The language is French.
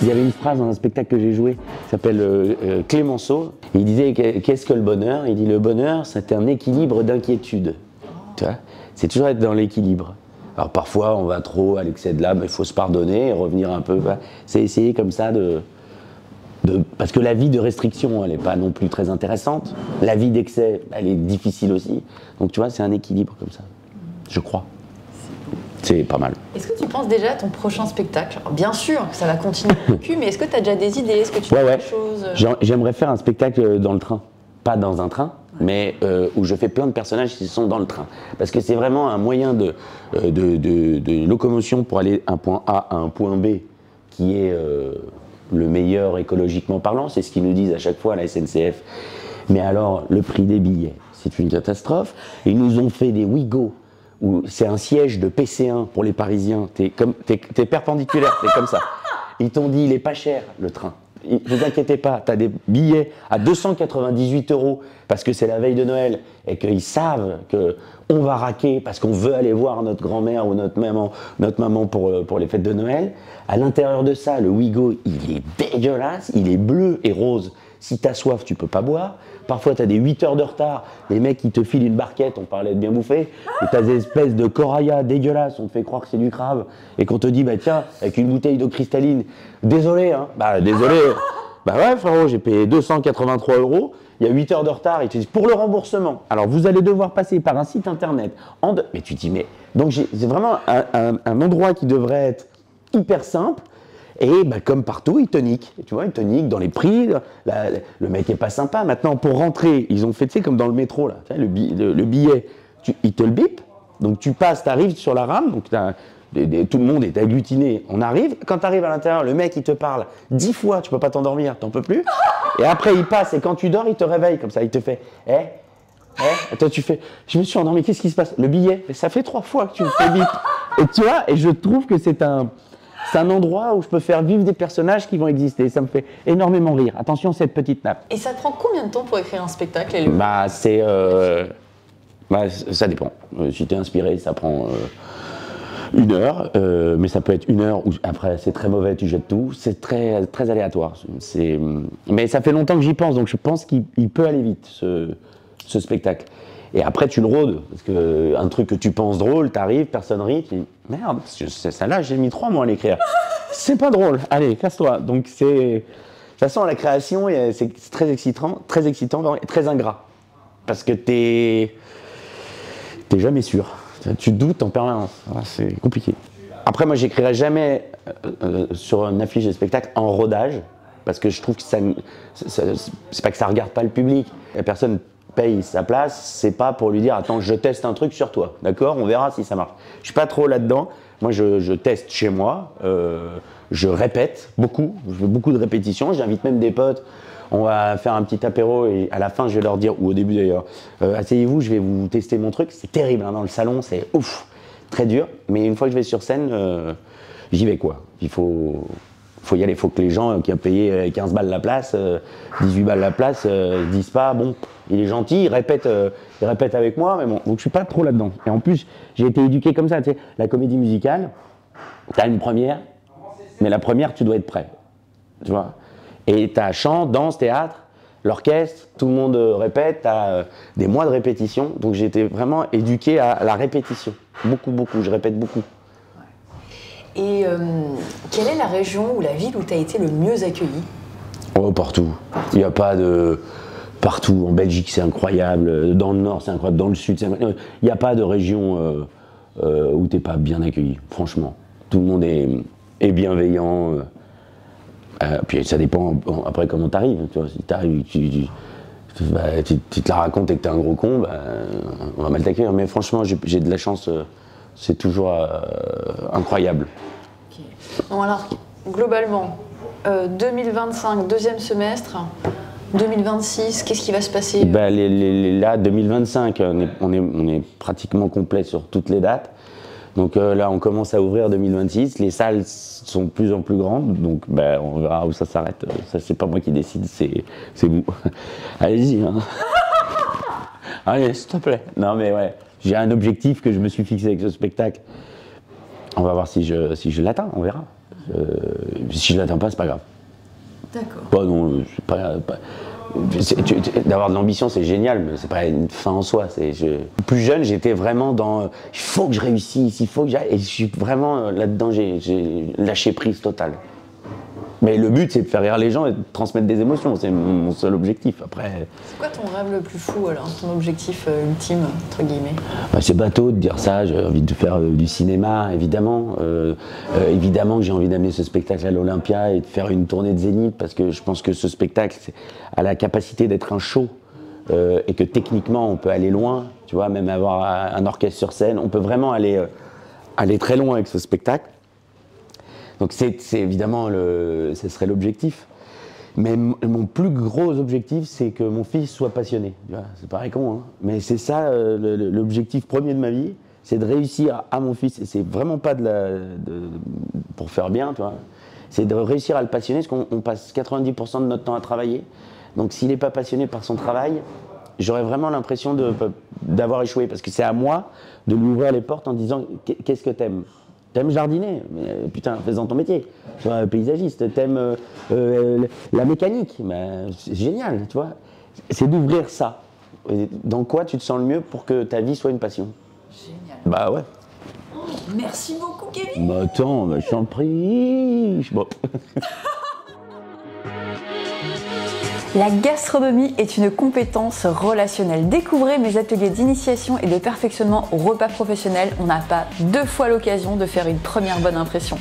Il y avait une phrase dans un spectacle que j'ai joué qui s'appelle Clémenceau. Il disait qu'est-ce que le bonheur? Il dit le bonheur, c'est un équilibre d'inquiétude. Tu vois, c'est toujours être dans l'équilibre. Alors parfois on va trop à l'excès de l'âme, il faut se pardonner et revenir un peu. C'est essayer comme ça parce que la vie de restriction, elle n'est pas non plus très intéressante. La vie d'excès, elle est difficile aussi. Donc tu vois, c'est un équilibre comme ça, je crois. C'est pas mal. Est-ce que tu penses déjà à ton prochain spectacle? Alors, bien sûr que ça va continuer le cul, mais est-ce que tu as déjà des idées? Est-ce que tu fais quelque chose? J'aimerais faire un spectacle dans le train. Pas dans un train, mais où je fais plein de personnages qui sont dans le train. Parce que c'est vraiment un moyen de locomotion pour aller d'un point A à un point B qui est le meilleur écologiquement parlant. C'est ce qu'ils nous disent à chaque fois à la SNCF. Mais alors, le prix des billets, c'est une catastrophe. Ils nous ont fait des Ouigo, où c'est un siège de PC1 pour les Parisiens. T'es perpendiculaire, t'es comme ça. Ils t'ont dit, il est pas cher, le train. Ne vous inquiétez pas, tu as des billets à 298 € parce que c'est la veille de Noël et qu'ils savent qu'on va raquer parce qu'on veut aller voir notre grand-mère ou notre maman pour les fêtes de Noël. À l'intérieur de ça, le Ouigo, il est dégueulasse, il est bleu et rose. Si tu as soif, tu peux pas boire. Parfois, tu as des 8 heures de retard. Les mecs, qui te filent une barquette, on parlait de bien bouffer. Et tu as des espèces de coraya dégueulasses. On te fait croire que c'est du crabe. Et qu'on te dit, bah tiens, avec une bouteille d'eau cristalline, désolé, hein. Bah désolé. Bah ouais, frérot, j'ai payé 283 €. Il y a 8 heures de retard. Ils te disent, pour le remboursement. Alors, vous allez devoir passer par un site internet. Mais tu te dis, mais. Donc, c'est vraiment un endroit qui devrait être hyper simple. Et bah, comme partout, ils te niquent. Tu vois, ils te niquent dans les prix. Le mec est pas sympa. Maintenant, pour rentrer, ils ont fait, tu sais, comme dans le métro, là, tu sais, le billet, ils te le bipent. Donc tu passes, tu arrives sur la rame, donc tout le monde est agglutiné. On arrive. Quand tu arrives à l'intérieur, le mec, il te parle 10 fois, tu peux pas t'endormir, t'en peux plus. Et après, il passe, et quand tu dors, il te réveille comme ça. Il te fait, toi, tu fais, je me suis endormi, qu'est-ce qui se passe? Le billet, mais ça fait 3 fois que tu me fais bip. Et tu vois, et je trouve que c'est un endroit où je peux faire vivre des personnages qui vont exister. Ça me fait énormément rire. Attention, cette petite nappe. Et ça te prend combien de temps pour écrire un spectacle? Ça dépend. Si tu es inspiré, ça prend 1 heure. Mais ça peut être 1 heure où après c'est très mauvais, tu jettes tout. C'est très, très aléatoire. Mais ça fait longtemps que j'y pense, donc je pense qu'il peut aller vite, ce spectacle. Et après, tu le rôdes, parce qu'un truc que tu penses drôle, t'arrives, personne rit, tu dis merde, ça là, j'ai mis 3 mois à l'écrire. C'est pas drôle, allez, casse-toi. Donc, de toute façon, la création, c'est très excitant et très ingrat. Parce que t'es jamais sûr. Tu doutes en permanence. C'est compliqué. Après, moi, j'écrirai jamais sur une affiche de spectacle en rodage, parce que je trouve que c'est pas que ça regarde pas le public. La personne paye sa place, c'est pas pour lui dire attends, je teste un truc sur toi, d'accord, on verra si ça marche. Je suis pas trop là-dedans. Moi, je teste chez moi, je répète beaucoup, je fais beaucoup de répétitions, j'invite même des potes, on va faire un petit apéro et à la fin, je vais leur dire, ou au début d'ailleurs, asseyez-vous, je vais vous tester mon truc. C'est terrible, hein, dans le salon, c'est ouf, très dur, mais une fois que je vais sur scène, j'y vais quoi. Il faut y aller, il faut que les gens qui ont payé 15 balles la place, 18 balles la place, disent pas, bon, il est gentil, il répète avec moi, mais bon, donc je suis pas trop là-dedans. Et en plus, j'ai été éduqué comme ça, tu sais, la comédie musicale, t'as une première, mais la première, tu dois être prêt, tu vois. Et t'as chant, danse, théâtre, l'orchestre, tout le monde répète, t'as des mois de répétition, donc j'ai été vraiment éduqué à la répétition, beaucoup, je répète beaucoup. Et quelle est la région ou la ville où tu as été le mieux accueilli? Oh, partout. Il n'y a pas de... Partout. En Belgique, c'est incroyable. Dans le Nord, c'est incroyable. Dans le Sud, c'est incroyable. Il n'y a pas de région où tu n'es pas bien accueilli, franchement. Tout le monde est bienveillant. Puis ça dépend après comment tu arrives. Tu vois, si tu arrives, tu te la racontes et que tu es un gros con, on va mal t'accueillir. Mais franchement, j'ai de la chance. C'est toujours incroyable. Okay. Bon alors, globalement, 2025, deuxième semestre, 2026, qu'est-ce qui va se passer? Là, 2025, on est pratiquement complet sur toutes les dates. Donc là, on commence à ouvrir 2026. Les salles sont de plus en plus grandes, donc on verra où ça s'arrête. Ça, c'est pas moi qui décide, c'est vous. Allez-y. Hein. Allez, s'il te plaît. Non, mais ouais. J'ai un objectif que je me suis fixé avec ce spectacle. On va voir si je l'atteins, on verra. Si je l'atteins pas, c'est pas grave. D'accord. Bah non, d'avoir de l'ambition, c'est génial, mais c'est pas une fin en soi. Plus jeune, j'étais vraiment dans il faut que je réussisse, il faut que j'aille. Et je suis vraiment là-dedans, j'ai lâché prise totale. Mais le but, c'est de faire rire les gens et de transmettre des émotions. C'est mon seul objectif. Après. C'est quoi ton rêve le plus fou alors, ton objectif ultime entre guillemets? Bah, c'est bateau de dire ça. J'ai envie de faire du cinéma, évidemment. Évidemment que j'ai envie d'amener ce spectacle à l'Olympia et de faire une tournée de Zénith parce que je pense que ce spectacle a la capacité d'être un show et que techniquement on peut aller loin. Tu vois, même avoir un orchestre sur scène, on peut vraiment aller très loin avec ce spectacle. Donc c'est évidemment, ce serait l'objectif. Mais mon plus gros objectif, c'est que mon fils soit passionné. C'est pareil con, hein. Mais c'est ça l'objectif premier de ma vie, c'est de réussir à mon fils. Et c'est vraiment pas pour faire bien, tu vois. C'est de réussir à le passionner, parce qu'on passe 90% de notre temps à travailler. Donc s'il n'est pas passionné par son travail, j'aurais vraiment l'impression d'avoir échoué. Parce que c'est à moi de lui ouvrir les portes en disant « Qu'est-ce que t'aimes ?» T'aimes jardiner, mais putain, fais-en ton métier. Tu vois, paysagiste, t'aimes la mécanique, c'est génial, tu vois. C'est d'ouvrir ça. Dans quoi tu te sens le mieux pour que ta vie soit une passion? Génial. Bah ouais. Merci beaucoup, Kevin. Bah attends, je t'en prie. Bon. La gastronomie est une compétence relationnelle. Découvrez mes ateliers d'initiation et de perfectionnement au repas professionnel. On n'a pas deux fois l'occasion de faire une première bonne impression.